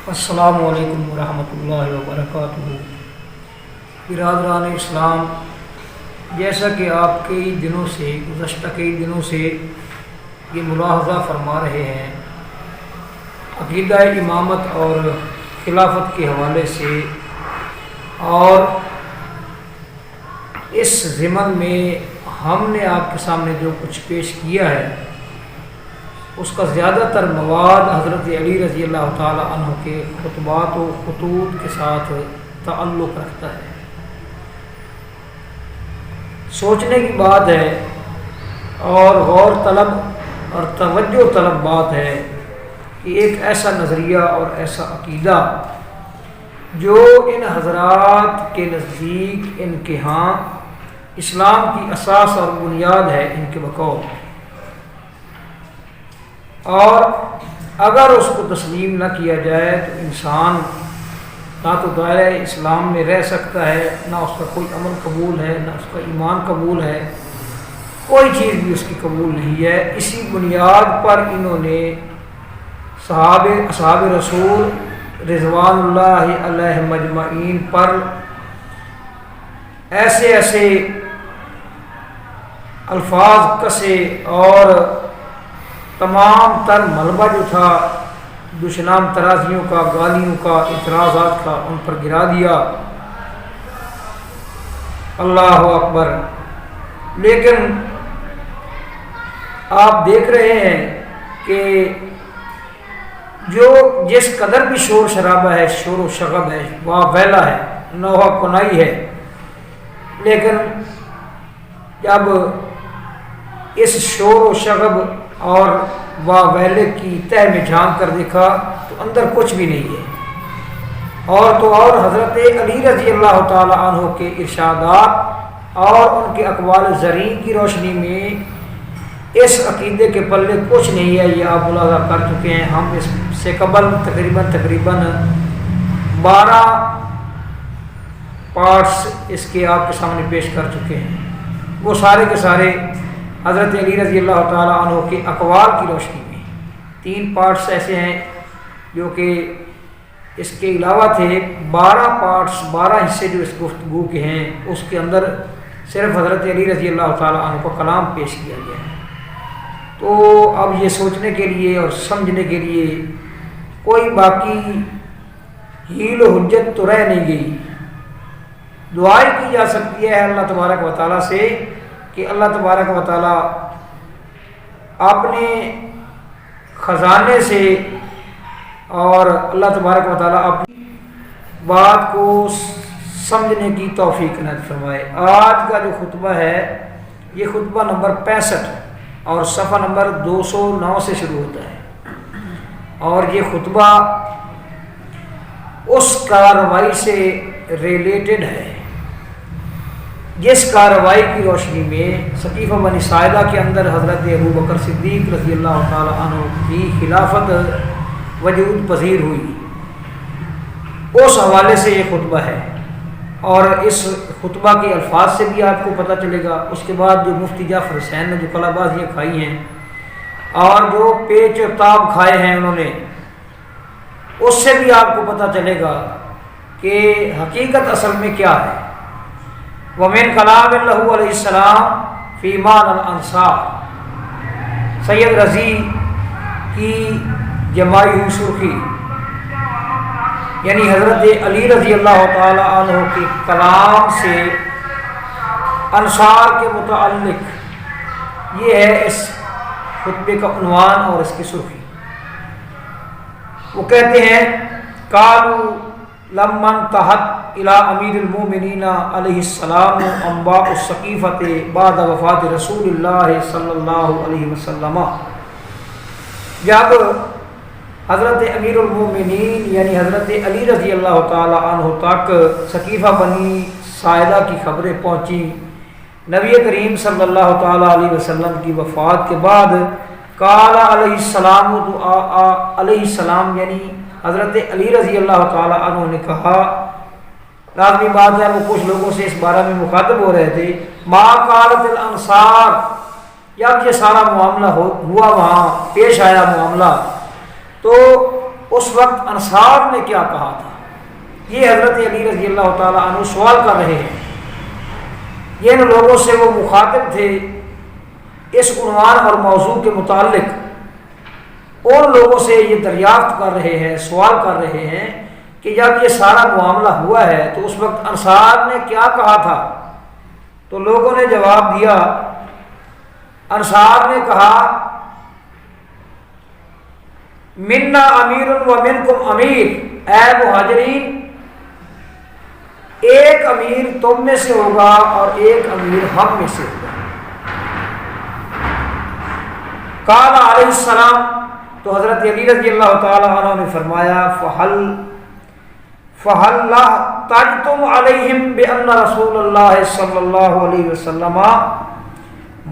السلام علیکم ورحمۃ اللہ وبرکاتہ۔ برادران اسلام، جیسا کہ آپ گزشتہ کئی دنوں سے یہ ملاحظہ فرما رہے ہیں، عقیدہ امامت اور خلافت کے حوالے سے اور اس ضمن میں ہم نے آپ کے سامنے جو کچھ پیش کیا ہے اس کا زیادہ تر مواد حضرت علی رضی اللہ تعالی عنہ کے خطبات و خطوط کے ساتھ تعلق رکھتا ہے۔ سوچنے کی بات ہے اور غور طلب اور توجہ طلب بات ہے کہ ایک ایسا نظریہ اور ایسا عقیدہ جو ان حضرات کے نزدیک ان کے ہاں اسلام کی اساس اور بنیاد ہے ان کے بقول، اور اگر اس کو تسلیم نہ کیا جائے تو انسان نہ تو دائرہ اسلام میں رہ سکتا ہے، نہ اس کا کوئی عمل قبول ہے، نہ اس کا ایمان قبول ہے، کوئی چیز بھی اس کی قبول نہیں ہے۔ اسی بنیاد پر انہوں نے اصحاب رسول رضوان اللہ علیہ مجمعین پر ایسے الفاظ کسے اور تمام تر ملبہ جو تھا دشنام ترازیوں کا، گالیوں کا، اعتراضات کا ان پر گرا دیا۔ اللہ اکبر۔ لیکن آپ دیکھ رہے ہیں کہ جس قدر بھی شور شرابہ ہے، شور و شغب ہے، واہ ویلا ہے، نوحہ کنائی ہے، لیکن جب اس شور و شغب اور واہ ویلے کی تہ میں جھانک کر دیکھا تو اندر کچھ بھی نہیں ہے۔ اور تو اور حضرت علی رضی اللہ تعالی عنہ کے ارشادات اور ان کے اقوال زرین کی روشنی میں اس عقیدے کے پلے کچھ نہیں ہے، یہ آپ ملاحظہ کر چکے ہیں۔ ہم اس سے قبل تقریباً 12 پارٹس اس کے آپ کے سامنے پیش کر چکے ہیں، وہ سارے کے سارے حضرت علی رضی اللہ تعالیٰ عنہ کے اقوال کی روشنی میں۔ 3 پارٹس ایسے ہیں جو کہ اس کے علاوہ تھے، 12 پارٹس، 12 حصے جو اس گفتگو کے ہیں اس کے اندر صرف حضرت علی رضی اللہ تعالیٰ عنہ کا کلام پیش کیا گیا ہے۔ تو اب یہ سوچنے کے لیے اور سمجھنے کے لیے کوئی باقی حیل و حجت تو رہ نہیں گئی۔ دعائیں کی جا سکتی ہے اللہ تبارک و تعالیٰ سے کہ اللہ تبارک و تعالیٰ اپنے خزانے سے اور اللہ تبارک و تعالیٰ اپنی بات کو سمجھنے کی توفیق عنایت فرمائے۔ آج کا جو خطبہ ہے یہ خطبہ نمبر 65 اور صفحہ نمبر 209 سے شروع ہوتا ہے، اور یہ خطبہ اس کارروائی سے ریلیٹڈ ہے جس کارروائی کی روشنی میں سقیفہ بنی ساعدہ کے اندر حضرت ابو بکر صدیق رضی اللہ تعالی عنہ کی خلافت وجود پذیر ہوئی، اس حوالے سے یہ خطبہ ہے۔ اور اس خطبہ کے الفاظ سے بھی آپ کو پتہ چلے گا، اس کے بعد جو مفتی جعفر حسین نے جو کلا بازیاں کھائی ہیں اور جو پیچ و تاب کھائے ہیں انہوں نے، اس سے بھی آپ کو پتہ چلے گا کہ حقیقت اصل میں کیا ہے۔ وَمِن كَلَامِ اللَّهُ علیہ السلام فی مان الانصار، سید رضی کی جمائی ہوئی سرخی، یعنی حضرت علی رضی اللہ تعالی عنہ کے کلام سے انصار کے متعلق یہ ہے اس خطبے کا عنوان اور اس کی سرخی۔ وہ کہتے ہیں قالوا لما انتهت الى امیر المومنین علیہ السلام انباء السقیفۃ بعد وفات رسول اللہ صلی اللہ علیہ وسلم، جب حضرت امیر المومنین یعنی حضرت علی رضی اللہ تعالی عنہ تک سقیفہ بنی ساعدہ کی خبریں پہنچی نبی کریم صلی اللہ تعالی علیہ وسلم کی وفات کے بعد، قال علیہ السلام، علیہ السلام یعنی حضرت علی رضی اللہ تعالی عنہ نے کہا، لازمی بات ہے وہ کچھ لوگوں سے اس بارے میں مخاطب ہو رہے تھے، ما قالت الانصار، جب یہ سارا معاملہ ہوا وہاں پیش آیا معاملہ، تو اس اس وقت انصار نے کیا کہا تھا۔ یہ حضرت علی رضی اللہ تعالیٰ عنہ سوال کر رہے ہیں، یہ ان لوگوں سے وہ مخاطب تھے اس عنوان اور موضوع کے متعلق ان لوگوں سے یہ دریافت کر رہے ہیں، سوال کر رہے ہیں کہ جب یہ سارا معاملہ ہوا ہے تو اس وقت انصار نے کیا کہا تھا؟ تو لوگوں نے جواب دیا، انصار نے کہا منا امیر و منکم امیر، اے مہاجرین ایک امیر تم میں سے ہوگا اور ایک امیر ہم میں سے ہوگا۔ قال علیہ السلام، تو حضرت علی رضی اللہ تعالی عنہ نے فرمایا فَهَلْ تَجْتُمْ عَلَيْهِمْ بِأَنَّ رسول اللہ صلی اللہ علیہ وسلم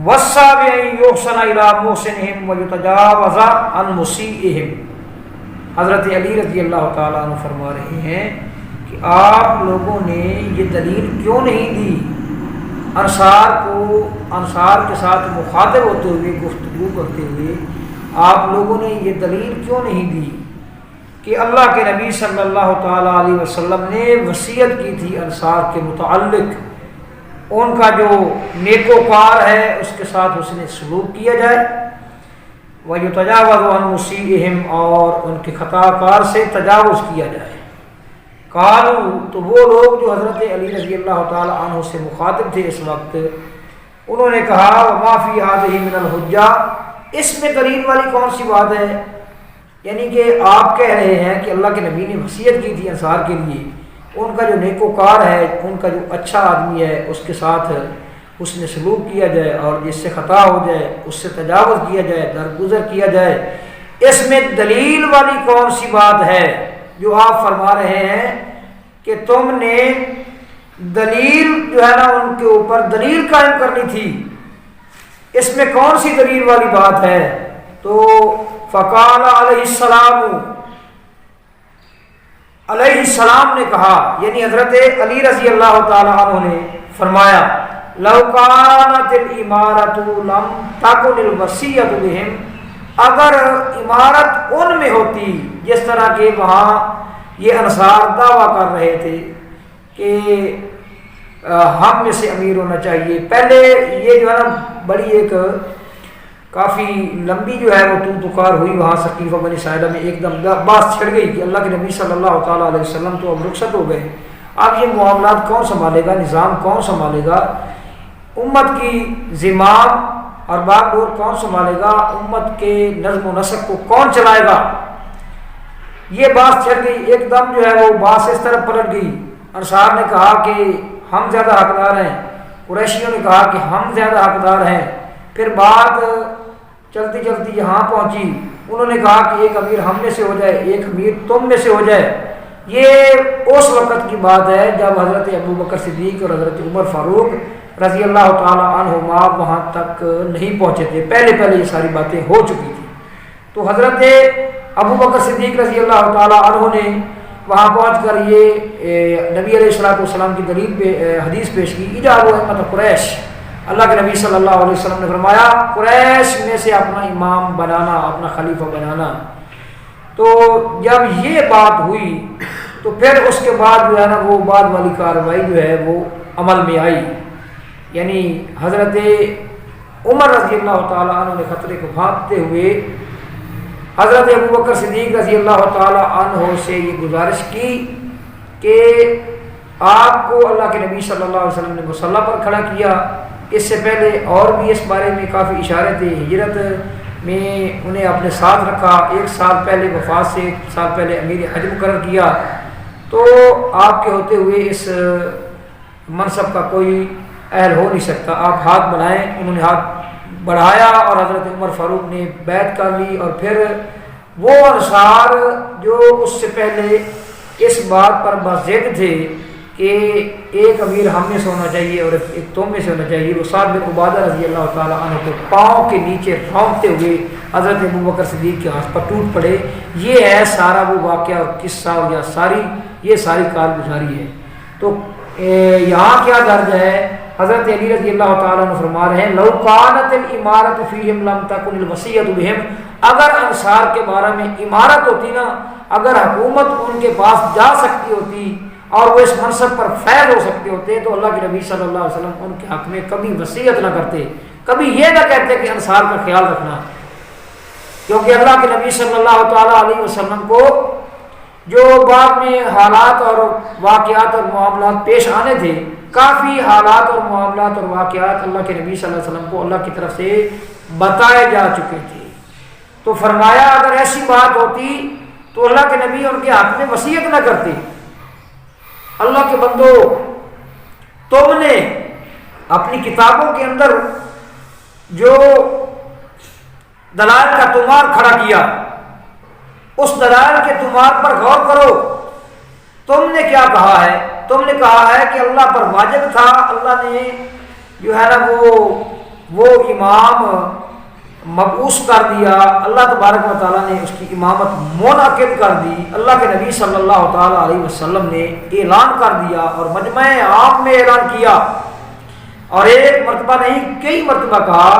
وصى بأن يحسن إلى محسنهم ويتجاوز عن مسيئهم۔ حضرت علی رضی اللہ تعالیٰ عنہ فرما رہے ہیں کہ آپ لوگوں نے یہ دلیل کیوں نہیں دی، انصار کے ساتھ مخاطب ہوتے ہوئے، گفتگو کرتے ہوئے آپ لوگوں نے یہ دلیل کیوں نہیں دی کہ اللہ کے نبی صلی اللہ تعالیٰ علیہ وسلم نے وصیت کی تھی انصار کے متعلق، ان کا جو نیکوکار ہے اس کے ساتھ اس نے سلوک کیا جائے، وَيُتَجَاوَزُ عَنْ مُسِيئِهِمْ، اور ان کے خطا کار سے تجاوز کیا جائے۔ قالوا، تو وہ لوگ جو حضرت علی رضی اللہ تعالی عنہ سے مخاطب تھے اس وقت، انہوں نے کہا وَمَا فِي هَذِهِ مِنَ الْحُجَّةِ، اس میں دلیل والی کون سی بات ہے؟ یعنی کہ آپ کہہ رہے ہیں کہ اللہ کے نبی نے وصیت کی تھی انصار کے لیے، ان کا جو نیکوکار ہے، ان کا جو اچھا آدمی ہے اس کے ساتھ اس نے سلوک کیا جائے، اور جس سے خطا ہو جائے اس سے تجاوز کیا جائے، درگزر کیا جائے، اس میں دلیل والی کون سی بات ہے جو آپ فرما رہے ہیں کہ تم نے دلیل جو ہے نا ان کے اوپر دلیل قائم کرنی تھی، اس میں کون سی دلیل والی بات ہے؟ تو فقال علیہ السلام نے کہا، یعنی حضرت علی رضی اللہ تعالی عنہ نے فرمایا لو کانت الامارۃ لم تکن الوصیۃ بہم، اگر عمارت ان میں ہوتی جس طرح کہ وہاں یہ انصار دعویٰ کر رہے تھے کہ ہم میں سے امیر ہونا چاہیے، پہلے یہ جو ہے نا بڑی ایک کافی لمبی جو ہے وہ تکار ہوئی وہاں ثقیفہ بنی ساعدہ میں، ایک دم بات چھڑ گئی کہ اللہ کے نبی صلی اللہ تعالیٰ علیہ وسلم تو اب رخصت ہو گئے، اب یہ معاملات کون سنبھالے گا، نظام کون سنبھالے گا، امت کی زمام اور باغ ڈور کون سنبھالے گا، امت کے نظم و نسق کو کون چلائے گا، یہ بات چھڑ گئی، ایک دم جو ہے وہ بات اس طرف پلٹ گئی، انصار نے کہا کہ ہم زیادہ حقدار ہیں، قریشیوں نے کہا کہ ہم زیادہ حقدار ہیں، پھر بات چلتی چلتی یہاں پہنچی، انہوں نے کہا کہ ایک امیر ہم میں سے ہو جائے، ایک امیر تم میں سے ہو جائے۔ یہ اس وقت کی بات ہے جب حضرت ابو بکر صدیق اور حضرت عمر فاروق رضی اللہ تعالی عنہما وہاں تک نہیں پہنچے تھے، پہلے یہ ساری باتیں ہو چکی تھی۔ تو حضرت ابو بکر صدیق رضی اللہ تعالی عنہ نے وہاں پہنچ کر یہ نبی علیہ الصلوۃ والسلام کی دلیل پہ حدیث پیش کی، ایجاب احمد قریش، اللہ کے نبی صلی اللہ علیہ وسلم نے فرمایا قریش میں سے اپنا امام بنانا، اپنا خلیفہ بنانا۔ تو جب یہ بات ہوئی تو پھر اس کے بعد جو ہے نا وہ بعد والی کارروائی جو ہے وہ عمل میں آئی، یعنی حضرت عمر رضی اللہ تعالیٰ عنہ نے خطرے کو بھانپتے ہوئے حضرت ابو بکر صدیق رضی اللہ تعالیٰ عنہ سے یہ گزارش کی کہ آپ کو اللہ کے نبی صلی اللہ علیہ وسلم نے مصلی پر کھڑا کیا، اس سے پہلے اور بھی اس بارے میں کافی اشارے تھے، ہجرت میں انہیں اپنے ساتھ رکھا، ایک سال پہلے وفات سے ایک سال پہلے امیر حج مقرر کیا، تو آپ کے ہوتے ہوئے اس منصب کا کوئی اہل ہو نہیں سکتا، آپ ہاتھ بڑھائیں۔ انہوں نے ہاتھ بڑھایا اور حضرت عمر فاروق نے بیعت کر لی، اور پھر وہ انصار جو اس سے پہلے اس بات پر بضد تھے کہ ایک امیر ہم میں سے ہونا چاہیے اور ایک تم میں سے ہونا چاہیے، وہ سعد بن عبادہ رضی اللہ تعالیٰ عنہ کے پاؤں کے نیچے رونقتے ہوئے حضرت ابو بکر صدیق کے ہاتھ پر ٹوٹ پڑے۔ یہ ہے سارا وہ واقعہ اور قصہ اور یہ ساری کارگزاری ہے۔ تو یہاں کیا درج ہے، حضرت علی رضی اللہ تعالیٰ عنہ فرما رہے ہیں لو کانت الامارۃ فیہم لم تکن الوصیۃ بہم، اگر انصار کے بارے میں امارت ہوتی نا، اگر حکومت ان کے پاس جا سکتی ہوتی اور وہ اس منصب پر فیض ہو سکتے ہوتے تو اللہ کے نبی صلی اللہ علیہ وسلم ان کے حق میں کبھی وصیت نہ کرتے، کبھی یہ نہ کہتے کہ انصار کا خیال رکھنا، کیونکہ اللہ کے نبی صلی اللہ تعالیٰ علیہ وسلم کو جو بعد میں حالات اور واقعات اور معاملات پیش آنے تھے، کافی حالات اور معاملات اور واقعات اللہ کے نبی صلی اللہ علیہ وسلم کو اللہ کی طرف سے بتائے جا چکے تھے، تو فرمایا اگر ایسی بات ہوتی تو اللہ کے نبی ان کے حق میں وصیت نہ کرتے۔ اللہ کے بندو، تم نے اپنی کتابوں کے اندر جو دلائل کا تمار کھڑا کیا، اس دلائل کے تمار پر غور کرو۔ تم نے کیا کہا ہے؟ تم نے کہا ہے کہ اللہ پر واجب تھا، اللہ نے جو ہے نا وہ امام مبعوث کر دیا، اللہ تبارک و تعالیٰ نے اس کی امامت منعقد کر دی، اللہ کے نبی صلی اللہ تعالیٰ علیہ وسلم نے اعلان کر دیا اور مجمع عام میں اعلان کیا، اور ایک مرتبہ نہیں کئی مرتبہ کہا۔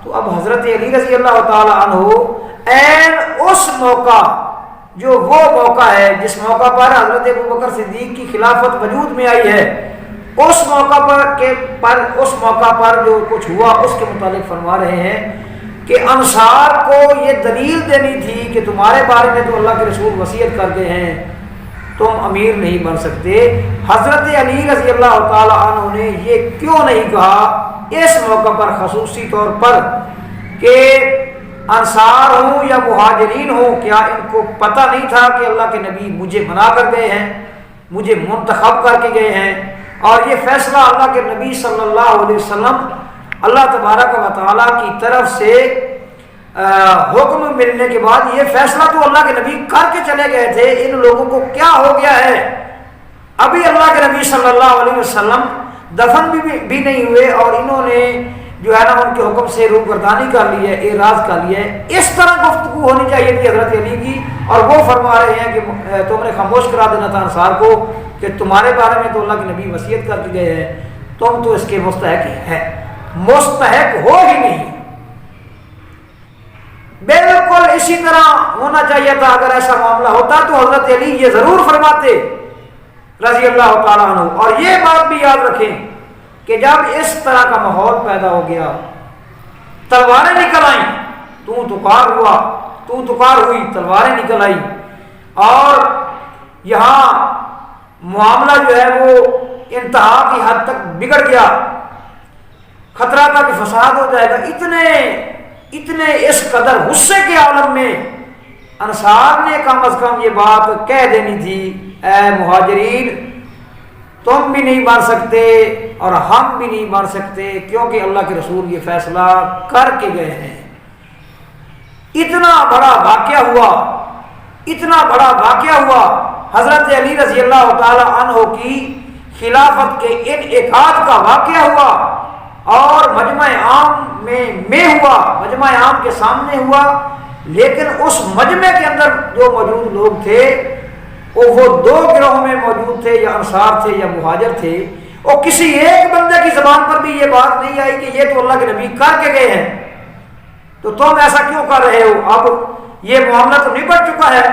تو اب حضرت علی رضی اللہ تعالیٰ عنہ عین اس موقع، جو وہ موقع ہے جس موقع پر حضرت ابوبکر صدیق کی خلافت وجود میں آئی ہے، اس موقع پر جو کچھ ہوا اس کے متعلق فرما رہے ہیں کہ انصار کو یہ دلیل دینی تھی کہ تمہارے بارے میں تو اللہ کے رسول وصیت کر گئے ہیں، تم امیر نہیں بن سکتے۔ حضرت علی رضی اللہ تعالیٰ عنہ نے یہ کیوں نہیں کہا اس موقع پر خصوصی طور پر کہ انصار ہوں یا مہاجرین ہوں، کیا ان کو پتہ نہیں تھا کہ اللہ کے نبی مجھے بنا کر گئے ہیں، مجھے منتخب کر کے گئے ہیں، اور یہ فیصلہ اللہ کے نبی صلی اللہ علیہ وسلم اللہ تبارک و تعالیٰ کی طرف سے حکم ملنے کے بعد یہ فیصلہ تو اللہ کے نبی کر کے چلے گئے تھے، ان لوگوں کو کیا ہو گیا ہے؟ ابھی اللہ کے نبی صلی اللہ علیہ وسلم دفن بھی نہیں ہوئے اور انہوں نے جو ہے نا ان کے حکم سے روگردانی کر لی ہے، اعراض کر لیا ہے۔ اس طرح گفتگو ہونی چاہیے تھی حضرت علی کی، اور وہ فرما رہے ہیں کہ تم نے خاموش کرا دینا تھا انصار کو کہ تمہارے بارے میں تو اللہ کے نبی وصیت کر کے گئے ہیں، تم تو اس کے مستحق ہے، مستحق ہو ہی نہیں۔ بالکل اسی طرح ہونا چاہیے تھا، اگر ایسا معاملہ ہوتا تو حضرت علی یہ ضرور فرماتے رضی اللہ تعالیٰ عنہ۔ اور یہ بات بھی یاد رکھیں کہ جب اس طرح کا ماحول پیدا ہو گیا، تلواریں نکل آئیں، تو تکار ہوئی، تلواریں نکل آئی، اور یہاں معاملہ جو ہے وہ انتہا کی حد تک بگڑ گیا، خطرہ تھا کہ فساد ہو جائے گا۔ اتنے اس قدر غصے کے عالم میں انصار نے کم از کم یہ بات کہہ دینی تھی، اے مہاجرین تم بھی نہیں بن سکتے اور ہم بھی نہیں بن سکتے، کیونکہ اللہ کے رسول یہ فیصلہ کر کے گئے ہیں۔ اتنا بڑا واقعہ ہوا، حضرت علی رضی اللہ تعالی عنہ کی خلافت کے انعقاد کا واقعہ ہوا، اور مجمع عام میں ہوا، مجمع عام کے سامنے ہوا، لیکن اس مجمع کے اندر جو موجود لوگ تھے وہ دو گروہوں میں موجود تھے، یا انصار تھے یا مہاجر تھے، اور کسی ایک بندے کی زبان پر بھی یہ بات نہیں آئی کہ یہ تو اللہ کے نبی کر کے گئے ہیں، تو تم ایسا کیوں کر رہے ہو؟ اب یہ معاملہ تو نپٹ چکا ہے،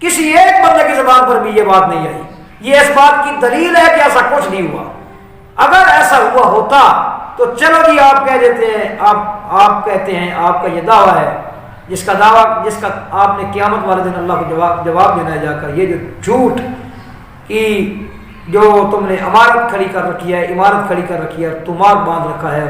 کسی ایک بندے کی زبان پر بھی یہ بات نہیں آئی۔ یہ اس بات کی دلیل ہے کہ ایسا کچھ نہیں ہوا۔ اگر ایسا ہوا ہوتا تو چلو جی آپ کہہ دیتے ہیں، آپ کہتے ہیں آپ کا یہ دعویٰ ہے، جس کا آپ نے قیامت والے دن اللہ کو جواب دینا ہے جا کر، یہ جو جھوٹ کی جو تم نے عمارت کھڑی کر رکھی ہے، عمارت کھڑی کر رکھی ہے، تمہار باندھ رکھا ہے،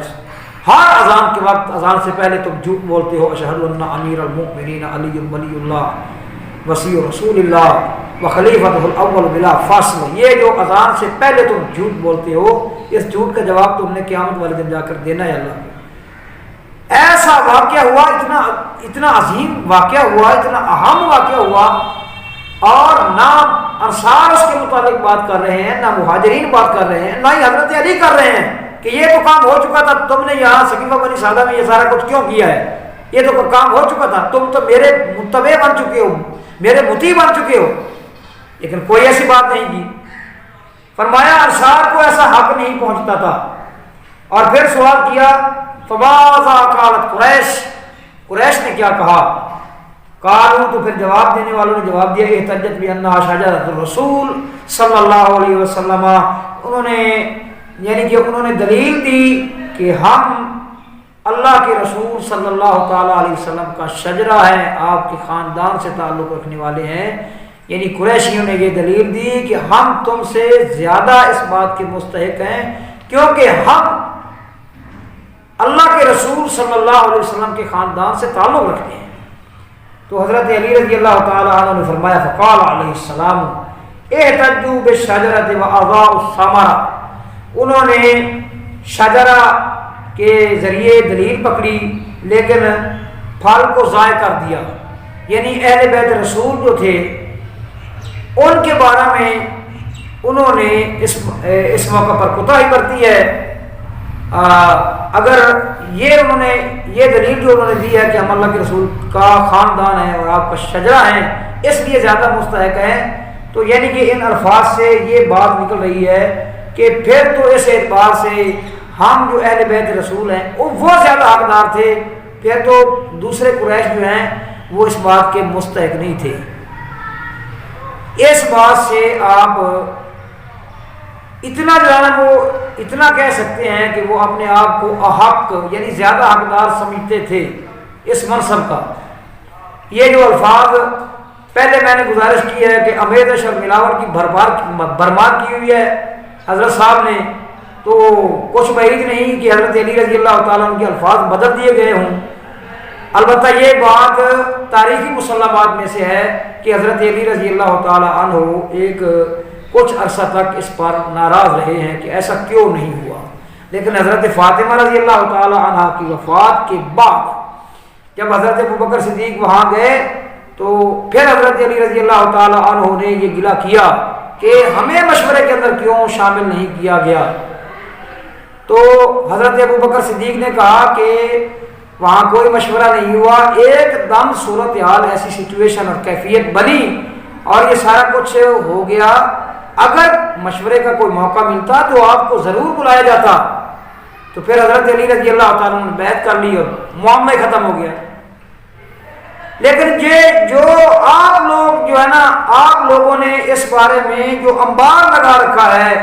ہر اذان کے وقت، اذان سے پہلے تم جھوٹ بولتے ہو، اشہد ان امیر المؤمنین علی ولی اللہ وصی رسول اللہ وخلیفۃ الاول بلا فاصل، یہ جو اذان سے پہلے تم جھوٹ بولتے ہو، اس جھوٹ کا جواب تم نے قیامت والے دن جا کر دینا ہے اللہ کو۔ ایسا واقعہ ہوا، اتنا عظیم واقعہ ہوا، اتنا اہم واقعہ ہوا، اور نہ انصار اس کے متعلق بات کر رہے ہیں، نہ مہاجرین بات کر رہے ہیں، نہ ہی حضرت علی کر رہے ہیں کہ یہ تو کام ہو چکا تھا، تم نے یہاں سقیفہ بنی سعدہ میں یہ سارا کچھ کیوں کیا ہے، یہ تو کام ہو چکا تھا، تم تو میرے متبع بن چکے ہو، میرے مطیع بن چکے ہو، لیکن کوئی ایسی بات نہیں کی۔ فرمایا انصار کو ایسا حق نہیں پہنچتا تھا اور پھر سوال کیا فماذا قالت قریش نے کیا کہا؟ قالوا تو پھر جواب دینے والوں نے جواب دیا احتجت بانها شجرۃ الرسول صلی اللہ علیہ وسلم، انہوں نے دلیل دی کہ ہم اللہ کے رسول صلی اللہ تعالی علیہ وسلم کا شجرہ ہے، آپ کے خاندان سے تعلق رکھنے والے ہیں. یعنی قریشیوں نے یہ دلیل دی کہ ہم تم سے زیادہ اس بات کے مستحق ہیں کیونکہ ہم اللہ کے رسول صلی اللہ علیہ وسلم کے خاندان سے تعلق رکھتے ہیں. تو حضرت علی رضی اللہ تعالی عنہ نے فرمایا فقال علیہ السلام احتجوا بالشجرۃ واضاءوا الثمرۃ، انہوں نے شجرہ کے ذریعے دلیل پکڑی لیکن پھل کو ضائع کر دیا. یعنی اہل بیت رسول جو تھے ان کے بارے میں انہوں نے اس موقع پر کوتاہی برتی ہے. اگر انہوں نے یہ دلیل جو انہوں نے دی ہے کہ ہم اللہ کے رسول کا خاندان ہے اور آپ کا شجرہ ہیں اس لیے زیادہ مستحق ہیں، تو یعنی کہ ان الفاظ سے یہ بات نکل رہی ہے کہ پھر تو اس اعتبار سے ہم جو اہل بیت رسول ہیں وہ زیادہ حقدار تھے، پھر تو دوسرے قریش جو ہیں وہ اس بات کے مستحق نہیں تھے. اس بات سے آپ اتنا جو ہے نا وہ اتنا کہہ سکتے ہیں کہ وہ اپنے آپ کو احق یعنی زیادہ حقدار سمجھتے تھے اس منصب کا. یہ جو الفاظ پہلے میں نے گزارش کی ہے کہ آمیزش اور ملاوٹ کی بھرمار کی ہوئی ہے حضرت صاحب نے، تو کچھ بعید نہیں کہ حضرت علی رضی اللہ تعالیٰ عنہ کے الفاظ بدل دیے گئے ہوں. البتہ یہ بات تاریخی مسلمات میں سے ہے کہ حضرت علی رضی اللہ تعالیٰ عنہ ایک کچھ عرصہ تک اس پر ناراض رہے ہیں کہ ایسا کیوں نہیں ہوا. لیکن حضرت فاطمہ رضی اللہ تعالیٰ عنہ کی وفات کے بعد جب حضرت ابوبکر صدیق وہاں گئے تو پھر حضرت علی رضی اللہ تعالیٰ عنہ نے یہ گلہ کیا کہ ہمیں مشورے کے اندر کیوں شامل نہیں کیا گیا. تو حضرت ابوبکر صدیق نے کہا کہ وہاں کوئی مشورہ نہیں ہوا، ایک دم صورتحال ایسی سچویشن اور کیفیت بنی اور یہ سارا کچھ ہو گیا. اگر مشورے کا کوئی موقع ملتا تو آپ کو ضرور بلایا جاتا. تو پھر حضرت علی رضی اللہ تعالیٰ نے بیعت کر لی اور معاملہ ختم ہو گیا. لیکن یہ جو آپ لوگ جو ہے نا آپ لوگوں نے اس بارے میں جو انبار لگا رکھا ہے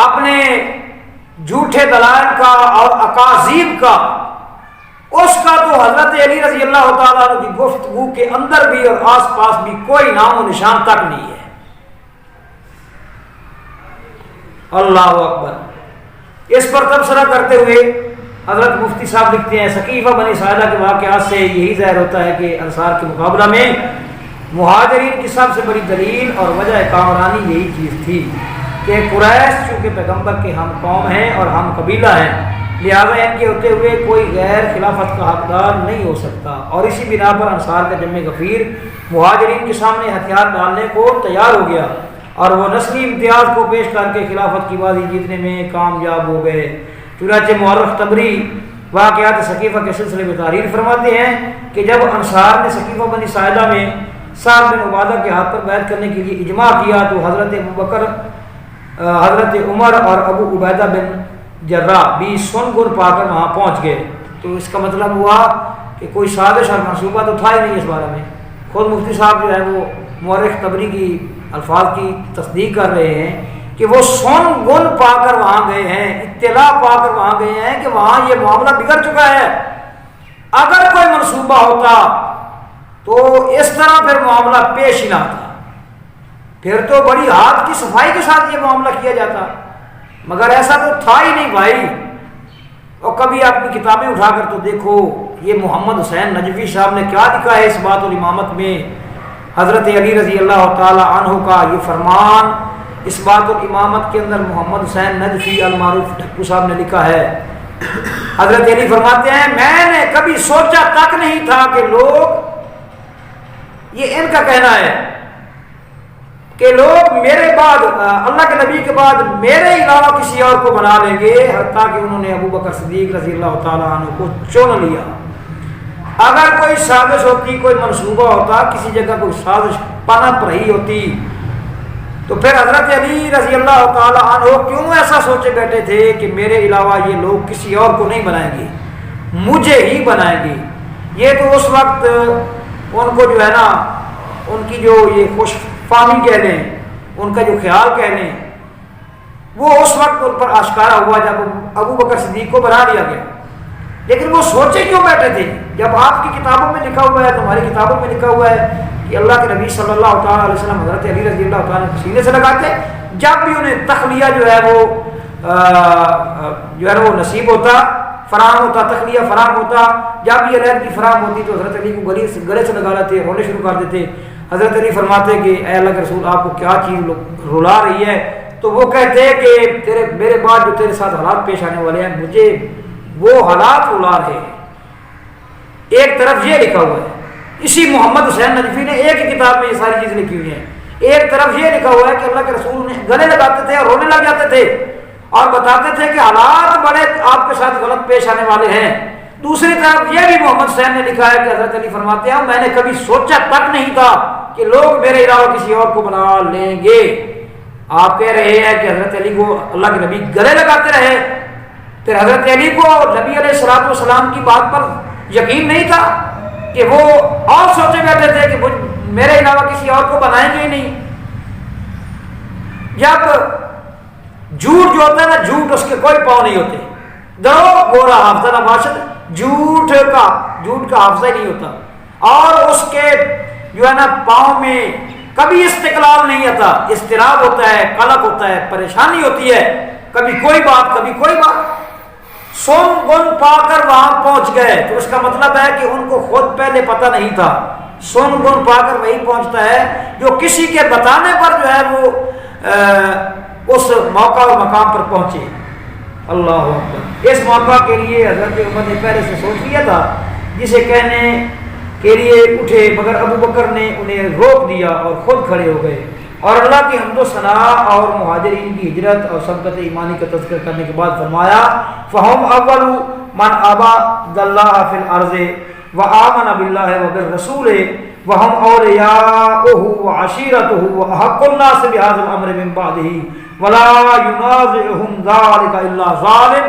اپنے جھوٹے دلائل کا اور اکاذیب کا، اس کا تو حضرت علی رضی اللہ تعالیٰ عنہ کی گفتگو کے اندر بھی اور آس پاس بھی کوئی نام و نشان تک نہیں ہے. اللہ اکبر. اس پر تبصرہ کرتے ہوئے حضرت مفتی صاحب لکھتے ہیں ثقیفہ بنی ساعدہ کے واقعات سے یہی ظاہر ہوتا ہے کہ انصار کے مقابلہ میں مہاجرین کی سب سے بڑی دلیل اور وجہ کامرانی یہی چیز تھی کہ قریش چونکہ پیغمبر کے ہم قوم ہیں اور ہم قبیلہ ہیں، لہذا ان کے ہوتے ہوئے کوئی غیر خلافت کا حقدار نہیں ہو سکتا. اور اسی بنا پر انصار کا جمع غفیر مہاجرین کے سامنے ہتھیار ڈالنے کو تیار ہو گیا اور وہ نسلی امتیاز کو پیش کر کے خلافت کی بازی جیتنے میں کامیاب ہو گئے. چنانچہ مورخ طبری واقعات ثقیفہ کے سلسلے میں تحریر فرماتے ہیں کہ جب انصار نے ثقیفہ بنی ساعدہ میں سعد بن عبادہ کے ہاتھ پر بیعت کرنے کے لیے اجماع کیا تو حضرت ابوبکر، حضرت عمر اور ابو عبیدہ بن جراح بھی سن گر پا کر وہاں پہنچ گئے. تو اس کا مطلب ہوا کہ کوئی سازش اور منصوبہ تو تھا ہی نہیں اس بارے میں. خود مفتی صاحب جو ہے وہ مورخ طبری کی الفاظ کی تصدیق کر رہے ہیں کہ وہ سن گن پا کر وہاں گئے ہیں، اطلاع پا کر وہاں گئے ہیں کہ وہاں یہ معاملہ بگڑ چکا ہے. اگر کوئی منصوبہ ہوتا تو اس طرح پھر معاملہ پیش ہی نہ آتا، پھر تو بڑی ہاتھ کی صفائی کے ساتھ یہ معاملہ کیا جاتا، مگر ایسا تو تھا ہی نہیں بھائی. اور کبھی اپنی کتابیں اٹھا کر تو دیکھو یہ محمد حسین نجفی صاحب نے کیا لکھا ہے اس بات الامامت میں. حضرت علی رضی اللہ تعالی عنہ کا یہ فرمان اس بات الامامت کے اندر محمد حسین نجفی المعروف ٹھکو صاحب نے لکھا ہے. حضرت علی فرماتے ہیں میں نے کبھی سوچا تک نہیں تھا کہ لوگ، یہ ان کا کہنا ہے کہ لوگ میرے بعد اللہ کے نبی کے بعد میرے علاوہ کسی اور کو بنا لیں گے، حتیٰ کہ انہوں نے ابوبکر صدیق رضی اللہ تعالیٰ عنہ کو چن لیا. اگر کوئی سازش ہوتی، کوئی منصوبہ ہوتا، کسی جگہ کوئی سازش پنپ رہی ہوتی تو پھر حضرت علی رضی اللہ تعالیٰ عنہ کیوں ایسا سوچے بیٹھے تھے کہ میرے علاوہ یہ لوگ کسی اور کو نہیں بنائیں گے، مجھے ہی بنائیں گے؟ یہ تو اس وقت ان کو جو ہے نا، ان کی جو یہ خوش فہمی کہہ لیں، ان کا جو خیال کہہ لیں، وہ اس وقت ان پر آشکارا ہوا جب ابو بکر صدیق کو بنا دیا گیا۔ لیکن وہ سوچے کیوں بیٹھے تھے جب آپ کی کتابوں میں لکھا ہوا ہے، تمہاری کتابوں میں لکھا ہوا ہے کہ اللہ کے نبی صلی اللہ تعالیٰ علیہ وسلم حضرت علی رضی اللہ تعالیٰ عنہ سینے سے لگاتے، جب بھی انہیں تخلیہ جو ہے وہ نصیب ہوتا، فراہم ہوتا، تخلیہ فراہم ہوتا، جب بھی علیحدہ کی فراہم ہوتی تو حضرت علی کو گلے سے لگا لیتے، رونے شروع کر دیتے۔ حضرت علی فرماتے کہ اے اللہ کے رسول، آپ کو کیا چیز رلا رہی ہے؟ تو وہ کہتے ہیں کہ میرے بعد جو تیرے ساتھ حالات پیش آنے والے ہیں، مجھے وہ حالات رلا رہے ہیں۔ ایک طرف یہ لکھا ہوا ہے، اسی محمد حسین نجفی نے ایک ہی کتاب میں یہ ساری چیزیں لکھی ہوئی ہیں، ایک طرف یہ لکھا ہوا ہے کہ اللہ کے رسول نے گلے لگاتے تھے اور رونے لگ جاتے تھے اور بتاتے تھے کہ حالات بڑے آپ کے ساتھ غلط پیش آنے والے ہیں۔ دوسری طرف یہ بھی محمد حسین نے لکھا ہے کہ حضرت علی فرماتے ہیں میں نے کبھی سوچا تک نہیں تھا کہ لوگ میرے علاوہ کسی اور کو بنا لیں گے۔ آپ کہہ رہے ہیں کہ حضرت علی کو اللہ کے نبی گلے لگاتے رہے، پھر حضرت علی کو نبی علیہ الصلوۃ والسلام کی بات پر یقین نہیں تھا کہ وہ اور سوچے بیٹھے تھے کہ میرے علاوہ کسی اور کو بنائیں گے ہی نہیں۔ جب جھوٹ جو ہوتا ہے نا، جھوٹ اس کے کوئی پاؤں نہیں ہوتے، درو گورا حافظہ نہ باشد، جھوٹ کا حافظہ ہی نہیں ہوتا، اور اس کے جو ہے نا پاؤں میں کبھی استقلال نہیں آتا، اضطراب ہوتا ہے، قلق ہوتا ہے، پریشانی ہوتی ہے، کبھی کوئی بات کبھی کوئی بات۔ سن گن پا کر وہاں پہنچ گئے تو اس کا مطلب ہے کہ ان کو خود پہلے پتہ نہیں تھا۔ سن گن پا کر وہی پہنچتا ہے جو کسی کے بتانے پر جو ہے وہ اس موقع اور مقام پر پہنچے۔ اللہ اکبر۔ اس موقع کے لیے حضرت عمر نے پہلے سے سوچ لیا تھا، جسے کہنے کے لیے اٹھے، مگر ابو بکر نے انہیں روک دیا اور خود کھڑے ہو گئے، اور اللہ کی حمد و ثناء اور مہاجرین کی ہجرت اور سبقت ایمانی کا تذکر کرنے کے بعد فرمایا فہم اول من عبد اللہ فی الارض وآمن باللہ وبالرسول وہم اولیاؤہ وعشیرتہ واحق الناس بہذا الامر من بعدہ ولا ینازعہم ذلک الا ظالم۔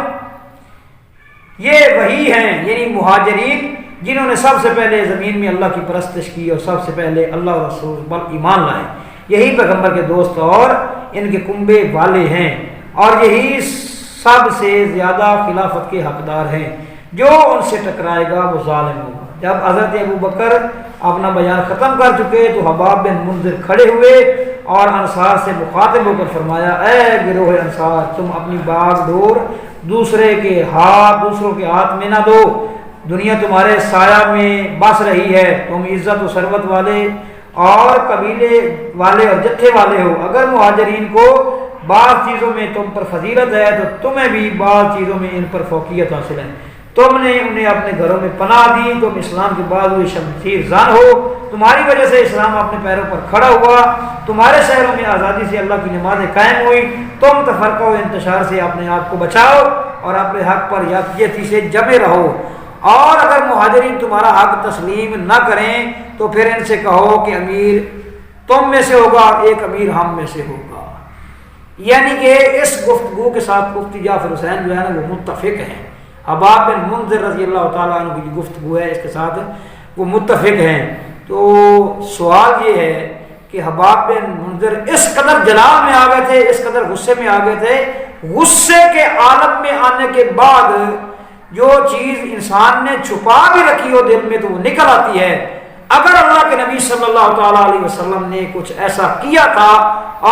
یہ وہی ہیں، یعنی مہاجرین، جنہوں نے سب سے پہلے زمین میں اللہ کی پرستش کی اور سب سے پہلے اللہ اور رسول پر ایمان لائے۔ یہی پیغمبر کے دوست اور ان کے کنبے والے ہیں، اور یہی سب سے زیادہ خلافت کے حقدار ہیں۔ جو ان سے ٹکرائے گا وہ ظالم ہوگا۔ جب حضرت ابو بکر اپنا بیان ختم کر چکے تو حباب بن منذر کھڑے ہوئے اور انصار سے مخاطب ہو کر فرمایا اے گروہ انصار، تم اپنی باغ ڈور دوسروں کے ہاتھ میں نہ دو، دنیا تمہارے سایہ میں بس رہی ہے، تم عزت و ثروت والے اور قبیلے والے اور جتھے والے ہو، اگر مہاجرین کو بعض چیزوں میں تم پر فضیلت ہے تو تمہیں بھی بعض چیزوں میں ان پر فوقیت حاصل ہے۔ تم نے انہیں اپنے گھروں میں پناہ دی، تم اسلام کے بعد ہوئے شمشیر زن ہو، تمہاری وجہ سے اسلام اپنے پیروں پر کھڑا ہوا، تمہارے شہروں میں آزادی سے اللہ کی نمازیں قائم ہوئی، تم تفرقہ و انتشار سے اپنے آپ کو بچاؤ اور اپنے حق پر یکجہتی سے جمے رہو، اور اگر مہاجرین تمہارا حق تسلیم نہ کریں تو پھر ان سے کہو کہ امیر تم میں سے ہوگا، ایک امیر ہم میں سے ہوگا۔ یعنی کہ اس گفتگو کے ساتھ مفتی جعفر حسین جو ہے نا وہ متفق ہیں، حباب بن منذر رضی اللہ تعالیٰ عنہ کی گفتگو ہے، اس کے ساتھ وہ متفق ہیں۔ تو سوال یہ ہے کہ حباب بن منذر اس قدر جلال میں آ گئے تھے، اس قدر غصے میں آ گئے تھے، غصے کے عالم میں آنے کے بعد جو چیز انسان نے چھپا بھی رکھی ہو دل میں تو وہ نکل آتی ہے۔ اگر اللہ کے نبی صلی اللہ تعالیٰ علیہ وسلم نے کچھ ایسا کیا تھا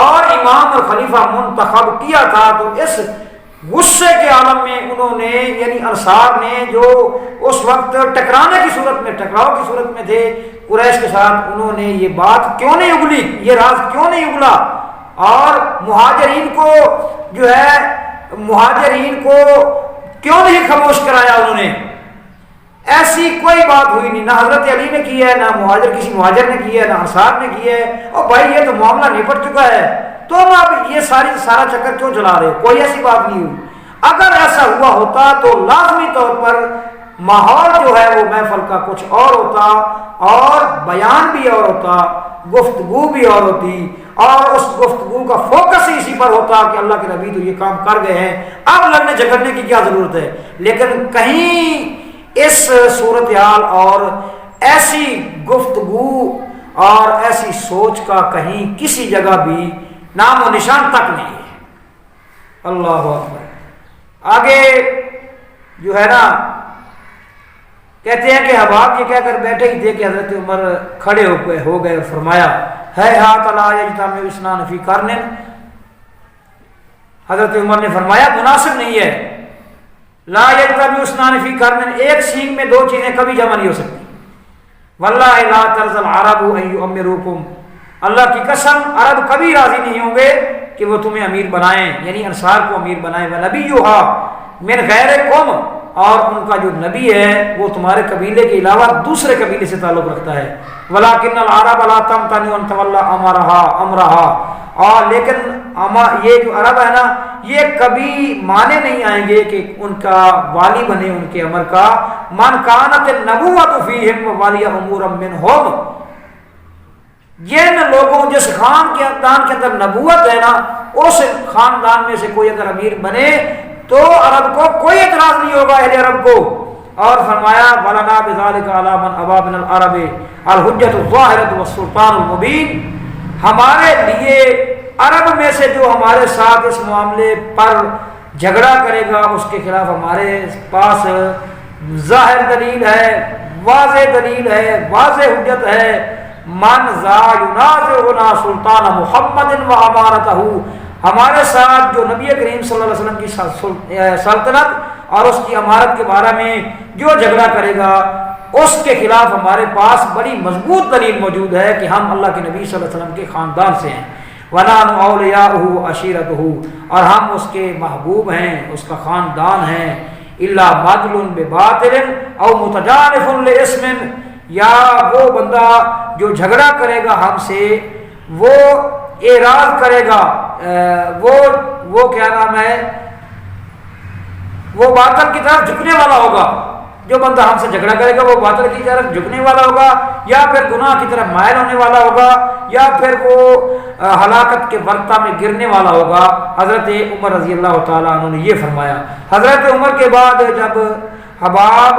اور امام اور خلیفہ منتخب کیا تھا تو اس غصے کے عالم میں انہوں نے یعنی انصار نے جو اس وقت ٹکرانے کی صورت میں ٹکراؤ کی صورت میں تھے قریش کے ساتھ، انہوں نے یہ بات کیوں نہیں اگلی، یہ راز کیوں نہیں اگلا، اور مہاجرین کو جو ہے مہاجرین کو کیوں نہیں خاموش کرایا انہوں نے؟ ایسی کوئی بات ہوئی نہیں، نہ حضرت علی نے کی ہے، نہ کسی مہاجر نے کی ہے، نہ انصار نے کی ہے۔ اور بھائی یہ تو معاملہ نپٹ چکا ہے، تم اب یہ سارا چکر کیوں چلا رہے ہو؟ کوئی ایسی بات نہیں ہوئی۔ اگر ایسا ہوا ہوتا تو لازمی طور پر ماحول جو ہے وہ محفل کا کچھ اور ہوتا اور بیان بھی اور ہوتا، گفتگو بھی اور ہوتی، اور اس گفتگو کا فوکس ہی اسی پر ہوتا کہ اللہ کے نبی تو یہ کام کر گئے ہیں، اب لڑنے جھگڑنے کی کیا ضرورت ہے۔ لیکن کہیں اس صورتحال اور ایسی گفتگو اور ایسی سوچ کا کہیں کسی جگہ بھی نام و نشان تک نہیں ہے۔ اللہ اکبر۔ آگے جو ہے نا کہتے ہیں کہ حباب یہ کہہ کر بیٹھے ہی تھے کہ حضرت عمر کھڑے ہو گئے اور فرمایا ہے ہاتھ لا یجتمع اثنان فی قرن۔ حضرت عمر نے فرمایا مناسب نہیں ہے، لا یجتمع اثنان فی قرن، ایک سینگ میں دو چیزیں کبھی جمع نہیں ہو سکتی۔ واللہ لا ترضى العرب ان یؤمروکم، اللہ کی قسم عرب کبھی راضی نہیں ہوں گے کہ وہ تمہیں امیر بنائیں، یعنی انصار کو امیر بنائیں۔ وَنَبِيُّهَا مِنْ غَيْرِكُمْ، اور ان کا جو نبی ہے وہ تمہارے قبیلے کے علاوہ دوسرے قبیلے سے تعلق رکھتا ہے۔ وَلَكِنَّ الْعَرَبَ لَا تَمْتَنِعُ أَن تَوَلَّى أَمْرَهَا، اور لیکن یہ جو عرب ہے نا یہ کبھی مانے نہیں آئیں گے کہ ان کا والی بنے ان کے امر کا۔ مَنْ كَانَتِ النَّبُوَّةُ فِيهِمْ وَوَلِيَ أُمُورًا مِّنْهُمْ، جن لوگوں جس خاندان کے اندر نبوت ہے نا اس خاندان میں سے کوئی اگر امیر بنے تو عرب کو کوئی اعتراض نہیں ہوگا، اہل عرب کو۔ اور فرمایا وَلَنَا بِذَلِكَ عَلَىٰ مَنْ أَبَىٰ مِنَ الْعَرَبِ الْحُجَّةُ الظَّاهِرَةُ وَالسُّلْطَانُ الْمُبِينُ، ہمارے لیے عرب میں سے جو ہمارے ساتھ اس معاملے پر جھگڑا کرے گا اس کے خلاف ہمارے پاس ظاہر دلیل ہے، واضح دلیل ہے، واضح حجت ہے۔ من ذا ینازعنا سلطان محمد و امارتہ، ہمارے ساتھ جو نبی کریم صلی اللہ علیہ وسلم کی سلطنت اور اس کی امارت کے بارے میں جو جھگڑا کرے گا اس کے خلاف ہمارے پاس بڑی مضبوط دلیل موجود ہے کہ ہم اللہ کے نبی صلی اللہ علیہ وسلم کے خاندان سے ہیں۔ وَنَحْنُ أَوْلِيَاؤُهُ وَعَشِيرَتُهُ، اور ہم اس کے محبوب ہیں، اس کا خاندان ہیں۔ إِلَّا مَدْلٌ بِبَاطِلٍ أَوْ مُتَجَانِفٌ لِإِثْمٍ، یا وہ بندہ جو جھگڑا کرے گا ہم سے وہ اعراض کرے گا، وہ کیا نام ہے، وہ باطل کی طرف جھکنے والا ہوگا۔ جو بندہ ہم سے جھگڑا کرے گا وہ باطل کی طرف جھکنے والا ہوگا، یا پھر گناہ کی طرف مائل ہونے والا ہوگا، یا پھر وہ ہلاکت کے ورطہ میں گرنے والا ہوگا۔ حضرت عمر رضی اللہ تعالیٰ عنہ نے یہ فرمایا۔ حضرت عمر کے بعد جب حباب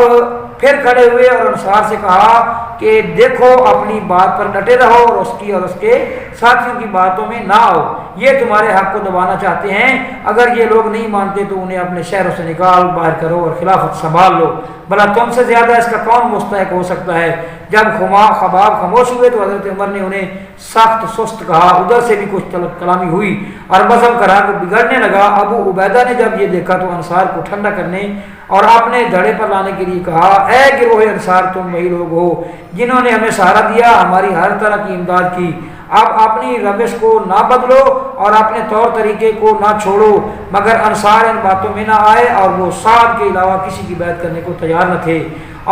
پھر کھڑے ہوئے اور انصار سے کہا کہ دیکھو اپنی بات پر ڈٹے رہو اور اس کی اور اس کے ساتھیوں کی باتوں میں نہ آؤ، یہ تمہارے حق کو دبانا چاہتے ہیں، اگر یہ لوگ نہیں مانتے تو انہیں اپنے شہروں سے نکال باہر کرو اور خلافت سنبھال لو، بھلا تم سے زیادہ اس کا کون مستحق ہو سکتا ہے۔ جب حباب خاموش ہوئے تو حضرت عمر نے انہیں سخت سست کہا، ادھر سے بھی کچھ کلامی ہوئی اور مذہب کا رنگ بگڑنے لگا۔ ابو عبیدہ نے جب یہ دیکھا تو انصار کو ٹھنڈا کرنے اور اپنے دھڑے پر لانے کے لیے کہا، اے گروہ انصار تم وہی لوگ ہو جنہوں نے ہمیں سہارا دیا، ہماری ہر طرح کی امداد کی، اب اپنی روش کو نہ بدلو اور اپنے طور طریقے کو نہ چھوڑو۔ مگر انصار ان باتوں میں نہ آئے اور وہ سعد کے علاوہ کسی کی بیعت کرنے کو تیار نہ تھے،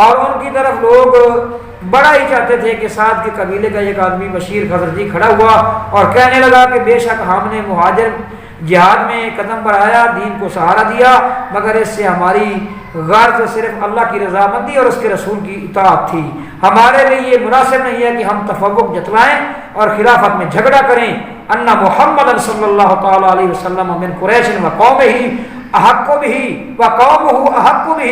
اور ان کی طرف لوگ بڑا ہی چاہتے تھے کہ سعد کے قبیلے کا ایک آدمی بشیر خزرجی کھڑا ہوا اور کہنے لگا کہ بے شک ہم نے مہاجر جہاد میں قدم بڑھایا، دین کو سہارا دیا، مگر اس سے ہماری غرض صرف اللہ کی رضامندی اور اس کے رسول کی اطاعت تھی، ہمارے لیے یہ مناسب نہیں ہے کہ ہم تفوق جتلائیں اور خلافت میں جھگڑا کریں۔ ان محمد صلی اللہ تعالی علیہ وسلم من قریش و قومہ احق بہ و قومہ احق بہ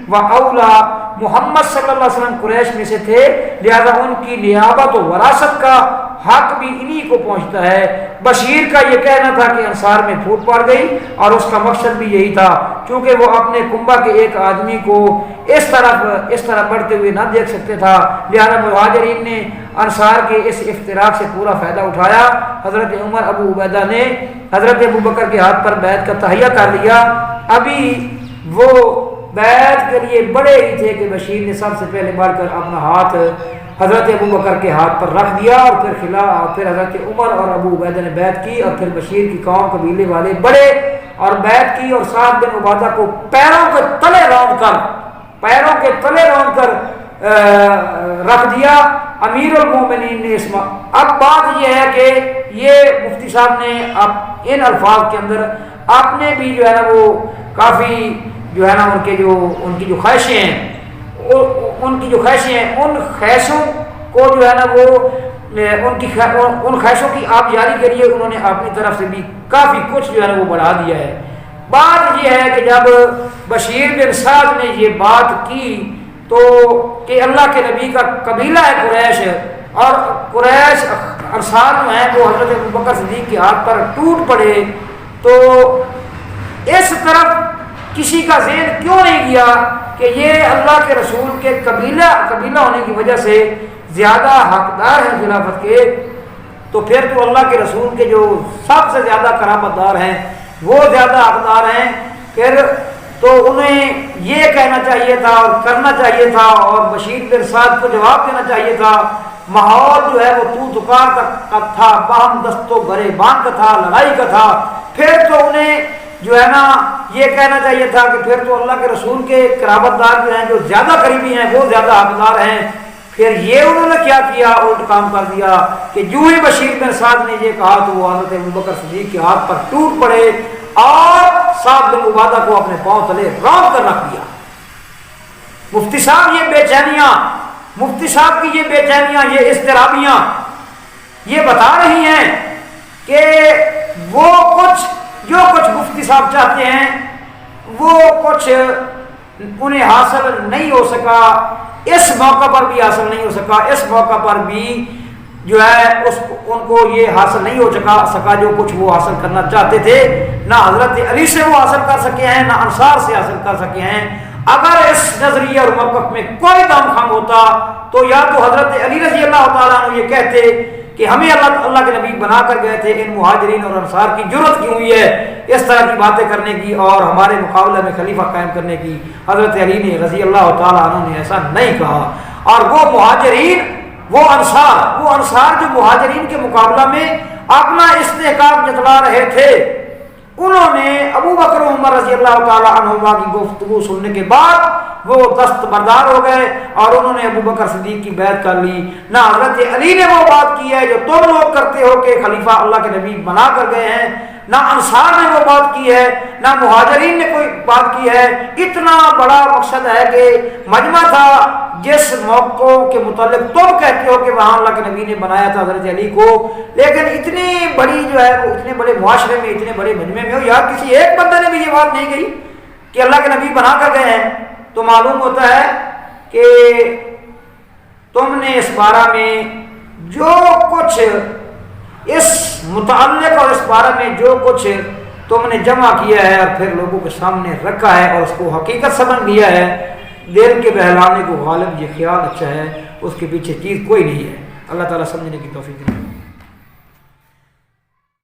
و اولا، محمد صلی اللہ علیہ وسلم قریش میں سے تھے لہذا ان کی نیابت و وراثت کا حق بھی انہی کو پہنچتا ہے۔ بشیر کا یہ کہنا تھا کہ انصار میں پھوٹ پڑ گئی اور اس کا مقصد بھی یہی تھا، کیونکہ وہ اپنے کنبہ کے ایک آدمی کو اس طرح بڑھتے ہوئے نہ دیکھ سکتے تھا، لہذا مہاجرین نے انصار کے اس افتراق سے پورا فائدہ اٹھایا۔ حضرت عمر ابو عبیدہ نے حضرت ابو بکر کے ہاتھ پر بیعت کا تہیہ کر لیا، ابھی وہ بیعت کے لیے بڑے ہی تھے کہ بشیر نے سب سے پہلے بڑھ کر اپنا ہاتھ حضرت ابو بکر کے ہاتھ پر رکھ دیا، اور پھر حضرت عمر اور ابو عبیدہ نے بیعت کی، اور پھر بشیر کی قوم قبیلے والے بڑے اور بیعت کی، اور سعد بن عبادہ کو پیروں کے تلے رون کر رکھ دیا امیر المومنین نے۔ اب بات یہ ہے کہ یہ مفتی صاحب نے اب ان الفاظ کے اندر آپ نے بھی جو ہے نا وہ کافی جو ہے نا ان کی جو خواہشیں ہیں ان کی جو خواہشیں ہیں ان خواہشوں کو جو ہے نا وہ ان خواہشوں کی آبیاری کے لیے انہوں نے اپنی طرف سے بھی کافی کچھ جو ہے نا وہ بڑھا دیا ہے۔ بات یہ ہے کہ جب بشیر بن سعد نے یہ بات کی تو کہ اللہ کے نبی کا قبیلہ ہے قریش، اور قریش انصار جو ہیں وہ حضرت ابوبکر صدیق کے ہاتھ پر ٹوٹ پڑے، تو اس طرف کسی کا ذہن کیوں نہیں گیا کہ یہ اللہ کے رسول کے قبیلہ ہونے کی وجہ سے زیادہ حقدار ہیں خلافت کے، تو پھر تو اللہ کے رسول کے جو سب سے زیادہ قرابت دار ہیں وہ زیادہ حقدار ہیں، پھر تو انہیں یہ کہنا چاہیے تھا اور کرنا چاہیے تھا، اور بشیر بن سعد کو جواب دینا چاہیے تھا۔ ماحول جو ہے وہ تو دکار کا تھا، باہم دست و گرے بان کا تھا، لڑائی کا تھا، پھر تو انہیں جو ہے نا یہ کہنا چاہیے تھا کہ پھر تو اللہ کے رسول کے قرابت دار جو ہیں جو زیادہ قریبی ہیں وہ زیادہ حقدار ہیں۔ پھر یہ انہوں نے کیا کیا، الٹ کام کر دیا کہ جو ہی بشیر بن سعد نے یہ کہا تو وہ حضرت ابوبکر صدیق کے ہاتھ پر ٹوٹ پڑے اور سعد بن عبادہ کو اپنے پاؤں تلے رونق کر رکھ دیا۔ مفتی صاحب یہ بے چینیاں، مفتی صاحب کی یہ بے چینیاں، یہ اضطرابیاں یہ بتا رہی ہیں کہ وہ جو کچھ مفتی صاحب چاہتے ہیں وہ کچھ انہیں حاصل نہیں ہو سکا، اس موقع پر بھی حاصل نہیں ہو سکا، اس موقع پر بھی جو ہے ان کو یہ حاصل نہیں ہو سکا جو کچھ وہ حاصل کرنا چاہتے تھے، نہ حضرت علی سے وہ حاصل کر سکے ہیں، نہ انصار سے حاصل کر سکے ہیں۔ اگر اس نظریے اور موقف میں کوئی دم خم ہوتا تو یا تو حضرت علی رضی اللہ تعالیٰ عنہ یہ کہتے کہ ہمیں اللہ کے نبی بنا کر گئے تھے، ان مہاجرین اور انصار کی جرت کیوں ہوئی ہے اس طرح کی باتیں کرنے کی اور ہمارے مقابلے میں خلیفہ قائم کرنے کی۔ حضرت علی نے رضی اللہ تعالیٰ عنہ نے ایسا نہیں کہا، اور وہ مہاجرین وہ انصار جو مہاجرین کے مقابلہ میں اپنا استحقاق جتلا رہے تھے، انہوں نے ابو بکر و عمر رضی اللہ تعالیٰ عنہما کی گفتگو سننے کے بعد وہ دستبردار ہو گئے اور انہوں نے ابو بکر صدیق کی بیعت کر لی۔ نہ حضرت علی نے وہ بات کی ہے جو تم لوگ کرتے ہو کہ خلیفہ اللہ کے نبی بنا کر گئے ہیں، نہ انصار نے وہ بات کی ہے، نہ مہاجرین نے کوئی بات کی ہے۔ اتنا بڑا مقصد ہے کہ مجمع تھا جس موقع کے متعلق تم کہتے ہو کہ وہاں اللہ کے نبی نے بنایا تھا حضرت علی کو، لیکن اتنی بڑی جو ہے وہ اتنے بڑے معاشرے میں اتنے بڑے مجمع میں ہو، یار کسی ایک بندے نے بھی یہ بات نہیں کہی کہ اللہ کے نبی بنا کر گئے ہیں، تو معلوم ہوتا ہے کہ تم نے اس بارہ میں جو کچھ اس متعلق اور اس بارے میں جو کچھ تم نے جمع کیا ہے اور پھر لوگوں کے سامنے رکھا ہے اور اس کو حقیقت سمجھ لیا ہے، دل کے بہلانے کو غالب یہ خیال اچھا ہے، اس کے پیچھے چیز کوئی نہیں ہے۔ اللہ تعالیٰ سمجھنے کی توفیق دے۔